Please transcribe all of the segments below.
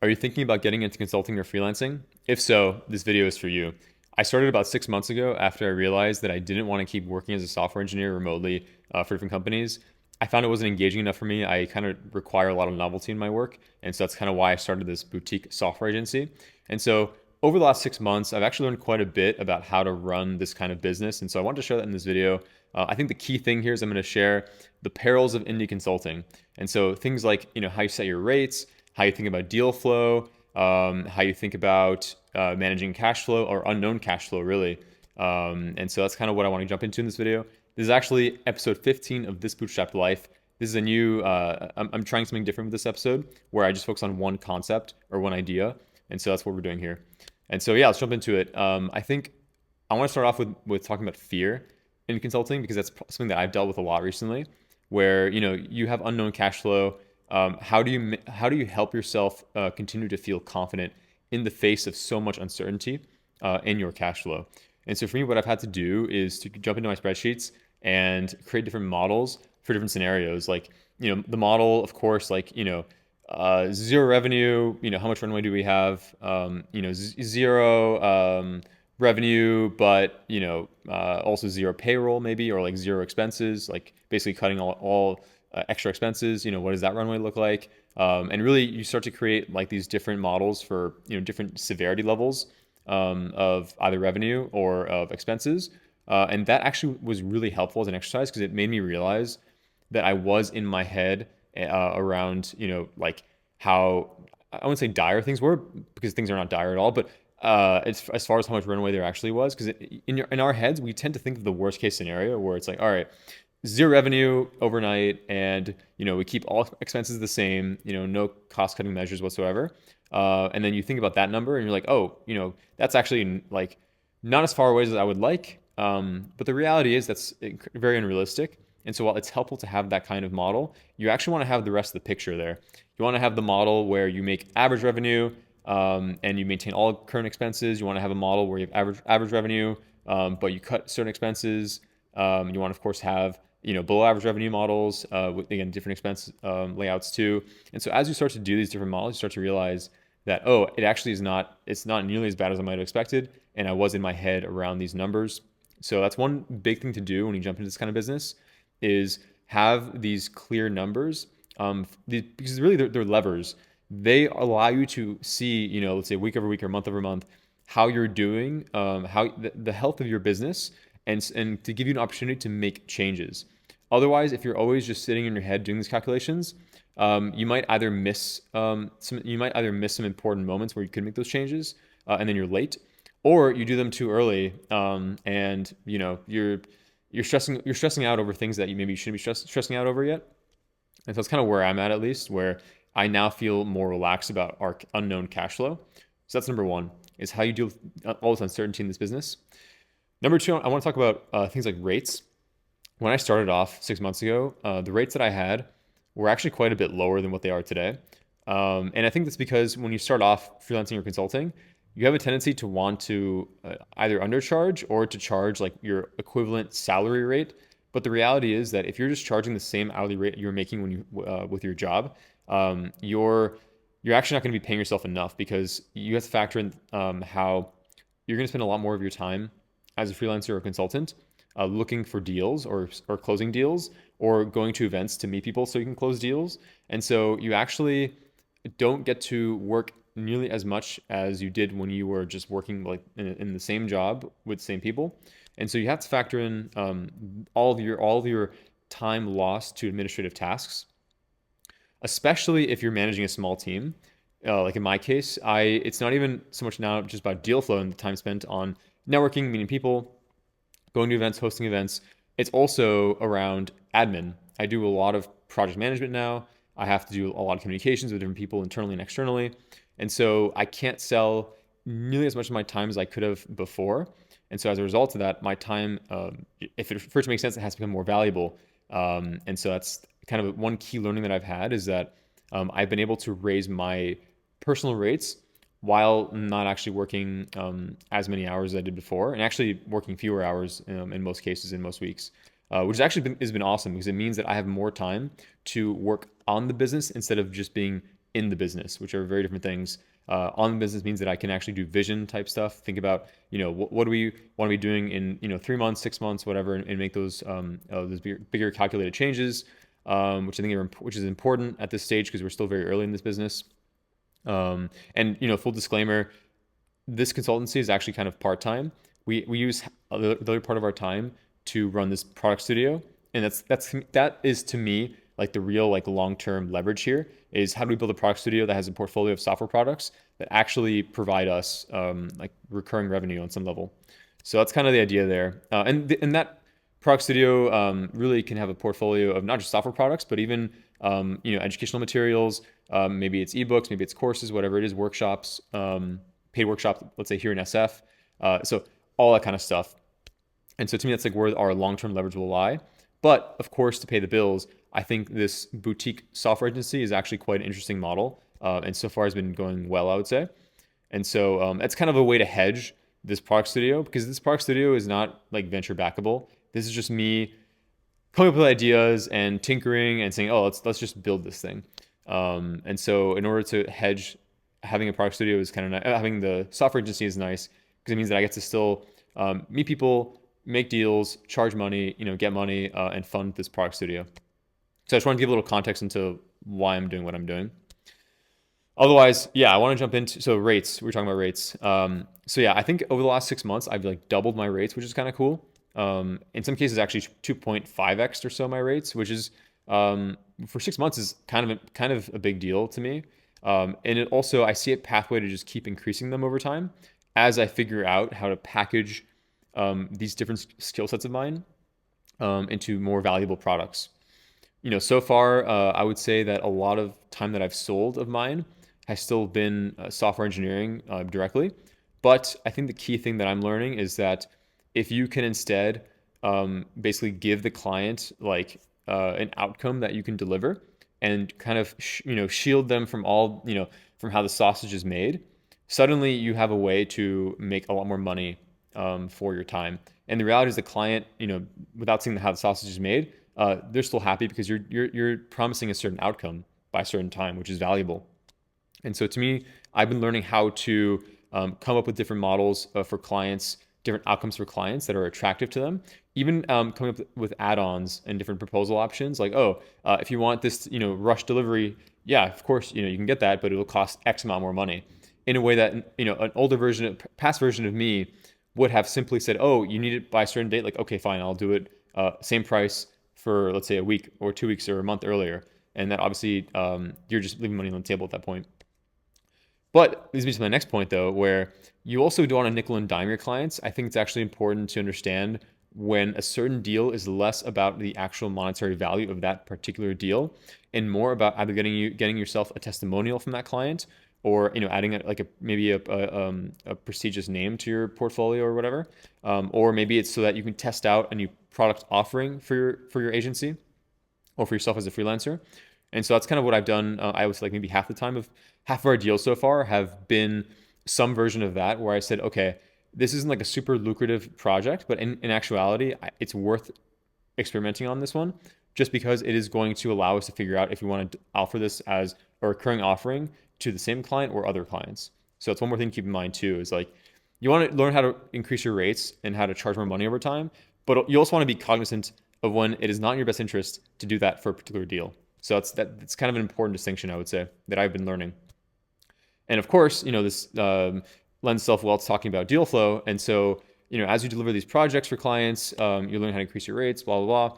Are you thinking about getting into consulting or freelancing? If so, this video is for you. I started about 6 months ago after I realized that I didn't want to keep working as a software engineer remotely for different companies. I found it wasn't engaging enough for me. I kind of require a lot of novelty in my work. And so that's kind of why I started this boutique software agency. And so over the last 6 months, I've actually learned quite a bit about how to run this kind of business. And so I wanted to share that in this video. I think the key thing here is I'm going to share the perils of indie consulting. And so things like, how you set your rates, how you think about deal flow, how you think about managing cash flow or unknown cash flow, really. And so that's kind of what I want to jump into in this video. This is actually episode 15 of This Bootstrapped Life. This is a new, I'm trying something different with this episode where I just focus on one concept or one idea. And so that's what we're doing here. And so, yeah, let's jump into it. I think I want to start off with talking about fear in consulting because that's something that I've dealt with a lot recently where, you have unknown cash flow. How do you help yourself continue to feel confident in the face of so much uncertainty in your cash flow? And so for me, what I've had to do is to jump into my spreadsheets and create different models for different scenarios. Like, the model, of course, like, zero revenue, how much runway do we have? Zero revenue, but, also zero payroll maybe, or like zero expenses, like basically cutting all extra expenses. What does that runway look like? And really, you start to create like these different models for different severity levels of either revenue or of expenses. And that actually was really helpful as an exercise because it made me realize that I was in my head around like how I wouldn't say dire things were because things are not dire at all, but as far as how much runway there actually was, because in our heads we tend to think of the worst case scenario where it's like, all right, zero revenue overnight, and we keep all expenses the same, no cost cutting measures whatsoever, and then you think about that number and you're like, oh, that's actually like not as far away as I would like, but the reality is that's very unrealistic. And so while it's helpful to have that kind of model, you actually want to have the rest of the picture there. You want to have the model where you make average revenue, and you maintain all current expenses. You want to have a model where you have average revenue, but you cut certain expenses. You want to, of course, have below average revenue models with, again, different expense layouts too. And so as you start to do these different models, you start to realize that, oh, it actually is not, it's not nearly as bad as I might have expected. And I was in my head around these numbers. So that's one big thing to do when you jump into this kind of business is have these clear numbers, because really they're levers. They allow you to see, let's say week over week or month over month, how you're doing, how the health of your business, and to give you an opportunity to make changes. Otherwise, if you're always just sitting in your head doing these calculations, you might either miss some important moments where you could make those changes, and then you're late, or you do them too early, and you're stressing out over things that you maybe shouldn't be stressing out over yet. And so that's kind of where I'm at least, where I now feel more relaxed about our unknown cash flow. So that's number one, is how you deal with all this uncertainty in this business. Number two, I want to talk about things like rates. When I started off 6 months ago, the rates that I had were actually quite a bit lower than what they are today. And I think that's because when you start off freelancing or consulting, you have a tendency to want to either undercharge or to charge like your equivalent salary rate. But the reality is that if you're just charging the same hourly rate you're making when you with your job, you're actually not going to be paying yourself enough because you have to factor in how you're going to spend a lot more of your time as a freelancer or consultant looking for deals or closing deals or going to events to meet people so you can close deals. And so you actually don't get to work nearly as much as you did when you were just working like in the same job with the same people. And so you have to factor in all of your time lost to administrative tasks, especially if you're managing a small team. Like in my case, it's not even so much now just about deal flow and the time spent on networking, meeting people, going to events, hosting events. It's also around admin. I do a lot of project management now. I have to do a lot of communications with different people internally and externally. And so I can't sell nearly as much of my time as I could have before. And so as a result of that, my time, for it to make sense, it has to become more valuable. And so that's kind of one key learning that I've had is that I've been able to raise my personal rates while not actually working as many hours as I did before, and actually working fewer hours in most cases, in most weeks, which has been awesome because it means that I have more time to work on the business instead of just being in the business, which are very different things. On the business means that I can actually do vision type stuff. Think about, what do we want to be doing in, 3 months, 6 months, whatever, and make those bigger calculated changes, which I think which is important at this stage because we're still very early in this business. And full disclaimer, this consultancy is actually kind of part-time. We use the other part of our time to run this product studio, and that is to me like the real like long-term leverage here is how do we build a product studio that has a portfolio of software products that actually provide us like recurring revenue on some level. So that's kind of the idea there, and that product studio really can have a portfolio of not just software products, but even educational materials. Maybe it's ebooks, maybe it's courses, whatever it is, workshops, paid workshops, let's say here in SF. So all that kind of stuff. And so to me, that's like where our long-term leverage will lie. But of course, to pay the bills, I think this boutique software agency is actually quite an interesting model. And so far has been going well, I would say. And so it's kind of a way to hedge this product studio because this product studio is not like venture backable. This is just me coming up with ideas and tinkering and saying, oh, let's just build this thing. And so in order to hedge, having a product studio is kind of nice. Having the software agency is nice because it means that I get to still meet people, make deals, charge money, get money, and fund this product studio. So I just want to give a little context into why I'm doing what I'm doing. Otherwise, yeah, I want to jump into rates. We're talking about rates. So yeah, I think over the last 6 months, I've like doubled my rates, which is kind of cool. In some cases, actually 2.5x or so my rates, which is for 6 months is kind of a big deal to me. And it also I see a pathway to just keep increasing them over time as I figure out how to package these different skill sets of mine into more valuable products. So far, I would say that a lot of time that I've sold of mine has still been software engineering directly. But I think the key thing that I'm learning is that if you can instead basically give the client like an outcome that you can deliver and kind of shield them from all from how the sausage is made, suddenly you have a way to make a lot more money for your time. And the reality is the client, without seeing how the sausage is made, they're still happy because you're promising a certain outcome by a certain time, which is valuable. And so to me, I've been learning how to come up with different models for clients, different outcomes for clients that are attractive to them. Even coming up with add-ons and different proposal options, like if you want this, rush delivery, yeah, of course, you can get that, but it'll cost X amount more money. In a way that an older version, past version of me would have simply said, oh, you need it by a certain date, like okay, fine, I'll do it, same price for let's say a week or 2 weeks or a month earlier, and that obviously you're just leaving money on the table at that point. But leads me to my next point though, where you also don't want to nickel and dime your clients. I think it's actually important to understand when a certain deal is less about the actual monetary value of that particular deal and more about either getting yourself a testimonial from that client or adding maybe a prestigious name to your portfolio or whatever, or maybe it's so that you can test out a new product offering for your agency or for yourself as a freelancer. And so that's kind of what I've done. I would say like maybe half of our deals so far have been some version of that, where I said, okay, this isn't like a super lucrative project, but in actuality, it's worth experimenting on this one just because it is going to allow us to figure out if we want to offer this as a recurring offering to the same client or other clients. So that's one more thing to keep in mind too, is like you want to learn how to increase your rates and how to charge more money over time, but you also want to be cognizant of when it is not in your best interest to do that for a particular deal. So that's kind of an important distinction, I would say, that I've been learning. And of course, this lends itself well to talking about deal flow. And so, as you deliver these projects for clients, you learn how to increase your rates, blah, blah, blah.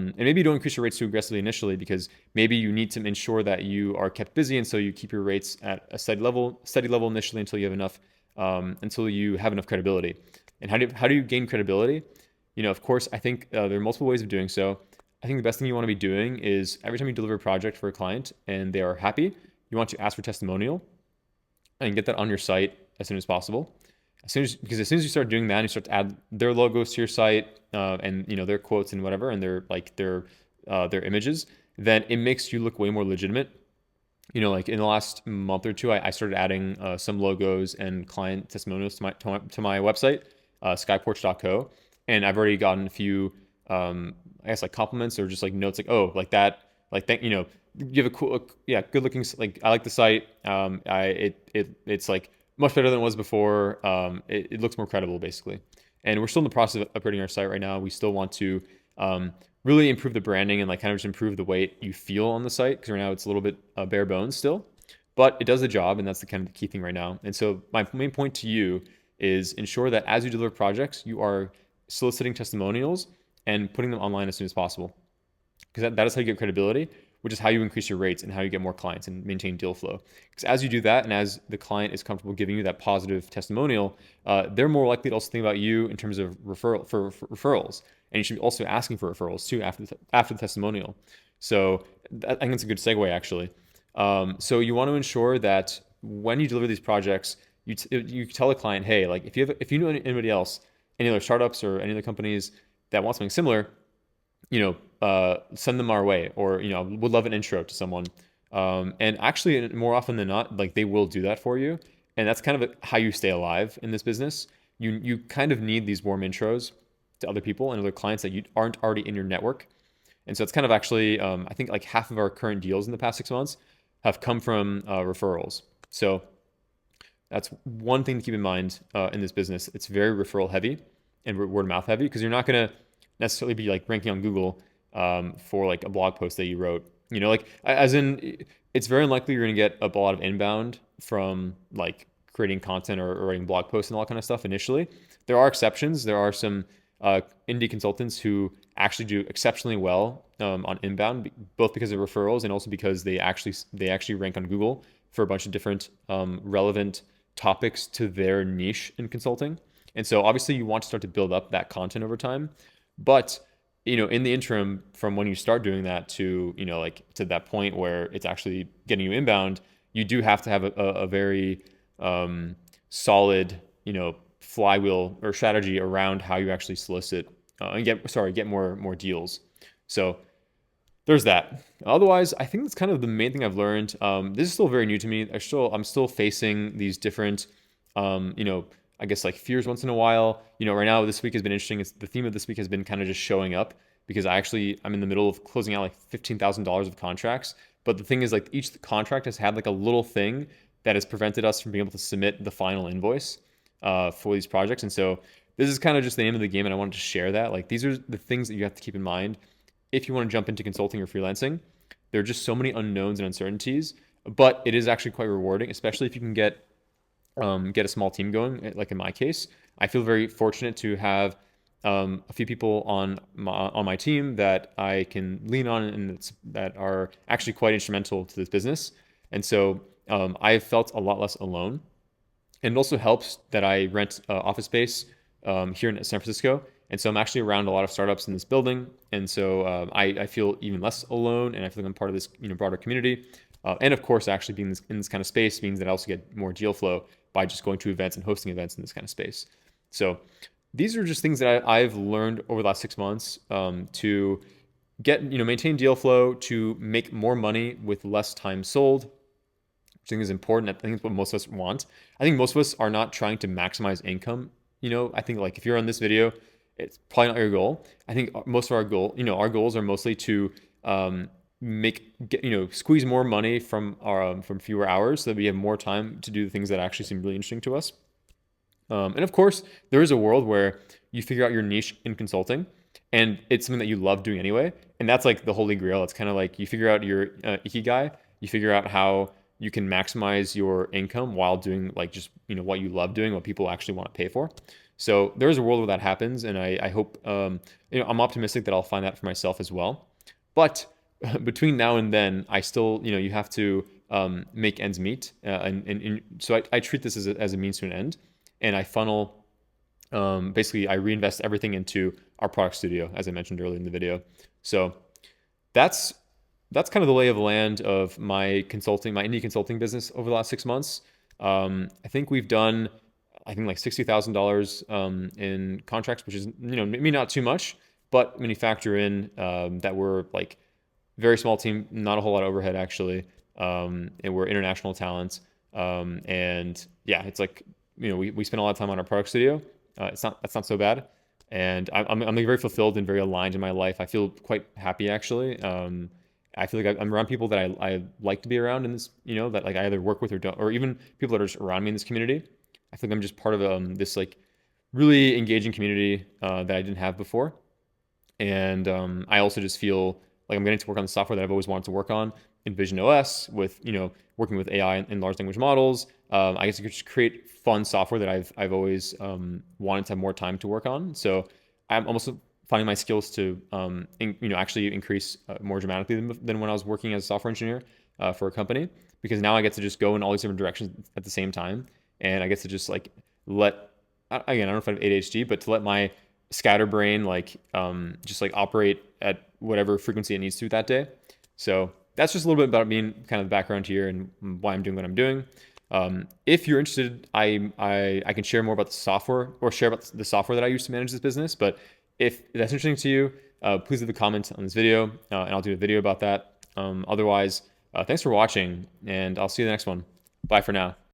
And maybe you don't increase your rates too aggressively initially because maybe you need to ensure that you are kept busy. And so you keep your rates at a steady level initially until you have enough credibility. And how do you gain credibility? Of course, I think there are multiple ways of doing so. I think the best thing you want to be doing is every time you deliver a project for a client and they are happy, you want to ask for testimonial and get that on your site as soon as possible. Because as soon as you start doing that, and you start to add their logos to your site and their quotes and whatever, and their images, then it makes you look way more legitimate. Like in the last month or two, I started adding some logos and client testimonials to my website, skyporch.co, and I've already gotten a few, I guess like compliments or just like notes like, oh, like that, like thank you have a cool, yeah, good looking. Like I like the site. It's like much better than it was before. It looks more credible basically. And we're still in the process of upgrading our site right now. We still want to um, really improve the branding and like kind of just improve the way you feel on the site because right now it's a little bit bare bones still, but it does the job, and that's the kind of the key thing right now. And so my main point to you is ensure that as you deliver projects, you are soliciting testimonials and putting them online as soon as possible because that is how you get credibility, which is how you increase your rates and how you get more clients and maintain deal flow. Because as you do that, and as the client is comfortable giving you that positive testimonial, they're more likely to also think about you in terms of for referrals, and you should be also asking for referrals too after the testimonial. So I think it's a good segue actually. So you want to ensure that when you deliver these projects, you tell the client, hey, like if you know anybody else, any other startups or any other companies that want something similar, send them our way, or would love an intro to someone. And actually, more often than not, like they will do that for you, and that's kind of how you stay alive in this business. You kind of need these warm intros to other people and other clients that you aren't already in your network. And so it's kind of actually, I think like half of our current deals in the past 6 months have come from referrals. So that's one thing to keep in mind in this business. It's very referral heavy and word of mouth heavy because you're not going to necessarily be like ranking on Google for like a blog post that you wrote. Like as in, it's very unlikely you're going to get a lot of inbound from like creating content or writing blog posts and all that kind of stuff initially. There are exceptions. There are some indie consultants who actually do exceptionally well on inbound, both because of referrals and also because they actually rank on Google for a bunch of different relevant topics to their niche in consulting. And so obviously you want to start to build up that content over time. But in the interim, from when you start doing that to like to that point where it's actually getting you inbound, you do have to have a very solid flywheel or strategy around how you actually solicit and get more deals. So there's that. Otherwise, I think that's kind of the main thing I've learned. This is still very new to me. I'm still facing these different, I guess like fears once in a while. Right now this week has been interesting. The theme of this week has been kind of just showing up because I'm in the middle of closing out like $15,000 of contracts. But the thing is like each contract has had like a little thing that has prevented us from being able to submit the final invoice for these projects. And so this is kind of just the name of the game, and I wanted to share that. Like these are the things that you have to keep in mind if you want to jump into consulting or freelancing. There are just so many unknowns and uncertainties, but it is actually quite rewarding, especially if you can get a small team going. Like in my case, I feel very fortunate to have a few people on my team that I can lean on and that are actually quite instrumental to this business. And so I felt a lot less alone. And it also helps that I rent office space here in San Francisco. And so I'm actually around a lot of startups in this building. And so I feel even less alone, and I feel like I'm part of this broader community. And of course, actually being in this kind of space means that I also get more deal flow by just going to events and hosting events in this kind of space. So these are just things that I've learned over the last 6 months to get, maintain deal flow, to make more money with less time sold, which I think is important. I think it's what most of us want. I think most of us are not trying to maximize income. I think like if you're on this video, it's probably not your goal. I think most of our goals are mostly to squeeze more money from fewer hours so that we have more time to do the things that actually seem really interesting to us. And of course, there is a world where you figure out your niche in consulting and it's something that you love doing anyway. And that's like the holy grail. It's kind of like you figure out your ikigai, you figure out how you can maximize your income while doing like just, what you love doing, what people actually want to pay for. So there is a world where that happens. And I hope, I'm optimistic that I'll find that for myself as well. But between now and then, I still, you have to make ends meet. And so I treat this as a means to an end. And I funnel, basically I reinvest everything into our product studio, as I mentioned earlier in the video. So that's kind of the lay of the land of my indie consulting business over the last 6 months. I think we've done, like $60,000 in contracts, which is, maybe not too much, but when you factor in that we're like very small team, not a whole lot of overhead actually, and we're international talent, and yeah, it's like, we spend a lot of time on our product studio. That's not so bad, and I'm very fulfilled and very aligned in my life. I feel quite happy actually, I feel like I'm around people that I like to be around in this, that like I either work with or don't, or even people that are just around me in this community. I feel like I'm just part of this like really engaging community that I didn't have before. And I also just feel like I'm getting to work on the software that I've always wanted to work on in Vision OS with, working with AI and large language models. I guess you could just create fun software that I've always wanted to have more time to work on. So I'm almost finding my skills to, actually increase more dramatically than when I was working as a software engineer for a company, because now I get to just go in all these different directions at the same time. And I get to just like let, again, I don't know if I have ADHD, but to let my scatterbrain like just like operate at whatever frequency it needs to that day. So that's just a little bit about me, kind of the background here and why I'm doing what I'm doing. If you're interested, I can share more about the software or share about the software that I use to manage this business. But if that's interesting to you, please leave a comment on this video, and I'll do a video about that. Otherwise, thanks for watching, and I'll see you in the next one. Bye for now.